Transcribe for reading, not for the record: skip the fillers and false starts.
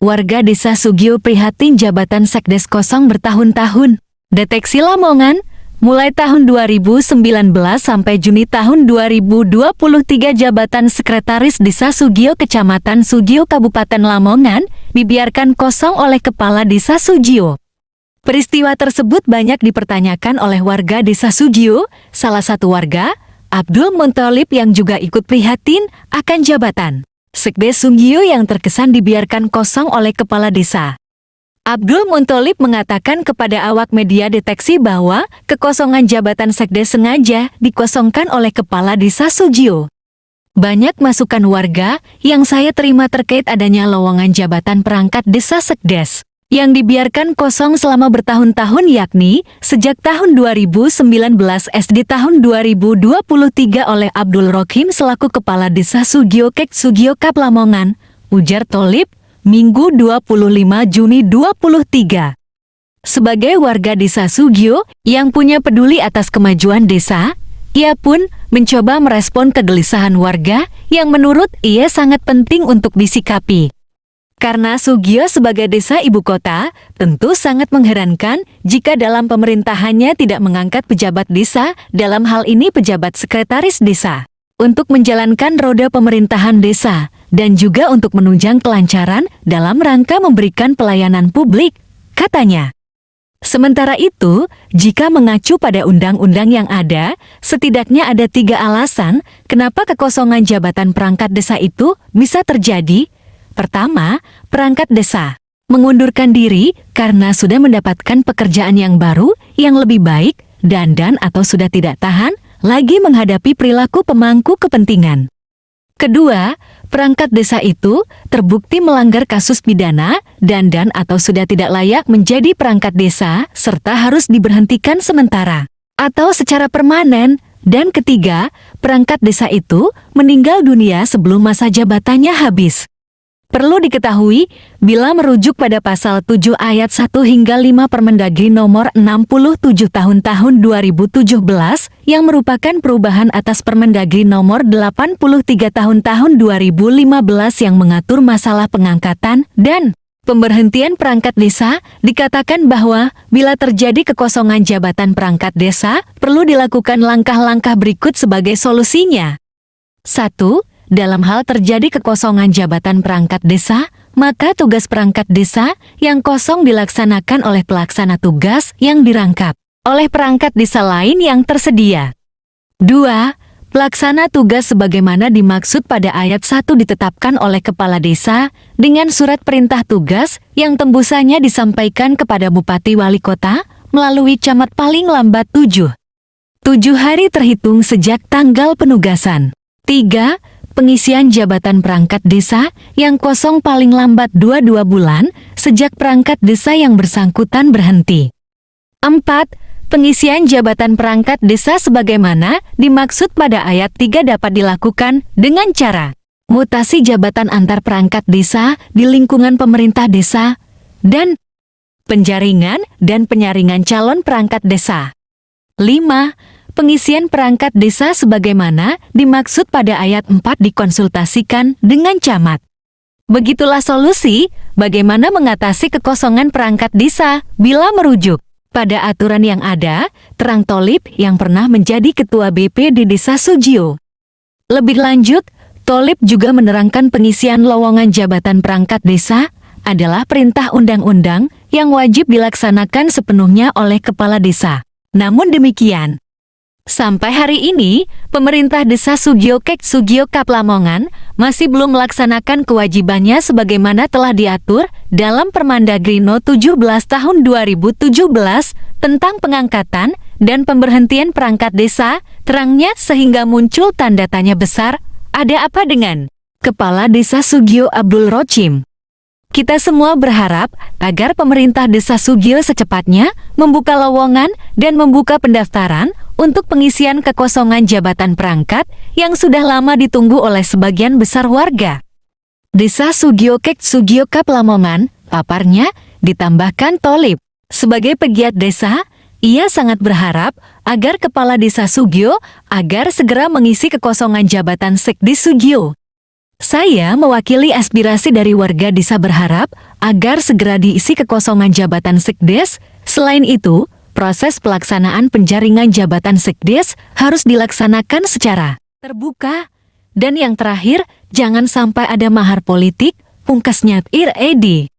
Warga Desa Sugio prihatin jabatan Sekdes kosong bertahun-tahun. Deteksi Lamongan, mulai tahun 2019 sampai Juni tahun 2023 jabatan Sekretaris Desa Sugio Kecamatan Sugio Kabupaten Lamongan dibiarkan kosong oleh Kepala Desa Sugio. Peristiwa tersebut banyak dipertanyakan oleh warga Desa Sugio, salah satu warga, Abdul Muntolib yang juga ikut prihatin akan jabatan Sekdes Sugio yang terkesan dibiarkan kosong oleh Kepala Desa. Abdul Muntolib mengatakan kepada awak media deteksi bahwa kekosongan jabatan Sekdes sengaja dikosongkan oleh Kepala Desa Sugio. Banyak masukan warga yang saya terima terkait adanya lowongan jabatan perangkat desa Sekdes yang dibiarkan kosong selama bertahun-tahun, yakni sejak tahun 2019 SD tahun 2023 oleh Abdul Rohim selaku Kepala Desa Sugio Kec Sugio Kap Lamongan, ujar Tolib, Minggu 25 Juni 23. Sebagai warga Desa Sugio yang punya peduli atas kemajuan desa, ia pun mencoba merespon kegelisahan warga yang menurut ia sangat penting untuk disikapi. Karena Sugio sebagai desa ibu kota, tentu sangat mengherankan jika dalam pemerintahannya tidak mengangkat pejabat desa, dalam hal ini pejabat sekretaris desa, untuk menjalankan roda pemerintahan desa, dan juga untuk menunjang kelancaran dalam rangka memberikan pelayanan publik, katanya. Sementara itu, jika mengacu pada undang-undang yang ada, setidaknya ada 3 alasan kenapa kekosongan jabatan perangkat desa itu bisa terjadi. Pertama, perangkat desa mengundurkan diri karena sudah mendapatkan pekerjaan yang baru, yang lebih baik, dan atau sudah tidak tahan lagi menghadapi perilaku pemangku kepentingan. Kedua, perangkat desa itu terbukti melanggar kasus pidana dan atau sudah tidak layak menjadi perangkat desa serta harus diberhentikan sementara atau secara permanen. Dan ketiga, perangkat desa itu meninggal dunia sebelum masa jabatannya habis. Perlu diketahui, bila merujuk pada pasal 7 ayat 1 hingga 5 Permendagri nomor 67 tahun 2017 yang merupakan perubahan atas Permendagri nomor 83 tahun 2015 yang mengatur masalah pengangkatan dan pemberhentian perangkat desa, dikatakan bahwa bila terjadi kekosongan jabatan perangkat desa, perlu dilakukan langkah-langkah berikut sebagai solusinya. 1. Dalam hal terjadi kekosongan jabatan perangkat desa, maka tugas perangkat desa yang kosong dilaksanakan oleh pelaksana tugas yang dirangkap oleh perangkat desa lain yang tersedia. 2. Pelaksana tugas sebagaimana dimaksud pada ayat 1 ditetapkan oleh Kepala Desa dengan surat perintah tugas yang tembusannya disampaikan kepada Bupati Wali Kota melalui camat paling lambat 7 hari terhitung sejak tanggal penugasan. 3. Pengisian jabatan perangkat desa yang kosong paling lambat 22 bulan sejak perangkat desa yang bersangkutan berhenti. 4. Pengisian jabatan perangkat desa sebagaimana dimaksud pada ayat 3 dapat dilakukan dengan cara mutasi jabatan antar perangkat desa di lingkungan pemerintah desa dan penjaringan dan penyaringan calon perangkat desa. 5. Pengisian perangkat desa sebagaimana dimaksud pada ayat 4 dikonsultasikan dengan camat. Begitulah solusi bagaimana mengatasi kekosongan perangkat desa bila merujuk pada aturan yang ada, terang Tolib yang pernah menjadi Ketua BP di Desa Sugio. Lebih lanjut, Tolib juga menerangkan pengisian lowongan jabatan perangkat desa adalah perintah undang-undang yang wajib dilaksanakan sepenuhnya oleh Kepala Desa. Namun demikian, sampai hari ini, pemerintah Desa Sugio Kec Sugio Kap Lamongan masih belum melaksanakan kewajibannya sebagaimana telah diatur dalam Permendagri No 17 tahun 2017 tentang pengangkatan dan pemberhentian perangkat desa, terangnya sehingga muncul tanda tanya besar, ada apa dengan Kepala Desa Sugio Abdul Rohim? Kita semua berharap agar pemerintah Desa Sugio secepatnya membuka lowongan dan membuka pendaftaran untuk pengisian kekosongan jabatan perangkat yang sudah lama ditunggu oleh sebagian besar warga. Desa Sugio Kec Sugio Kap Lamongan, paparnya, ditambahkan Tolib. Sebagai pegiat desa, ia sangat berharap agar Kepala Desa Sugio agar segera mengisi kekosongan jabatan Sekdi Sugio. Saya mewakili aspirasi dari warga desa berharap agar segera diisi kekosongan jabatan Sekdes. Selain itu, proses pelaksanaan penjaringan jabatan Sekdes harus dilaksanakan secara terbuka. Dan yang terakhir, jangan sampai ada mahar politik, pungkasnya Ir Edi.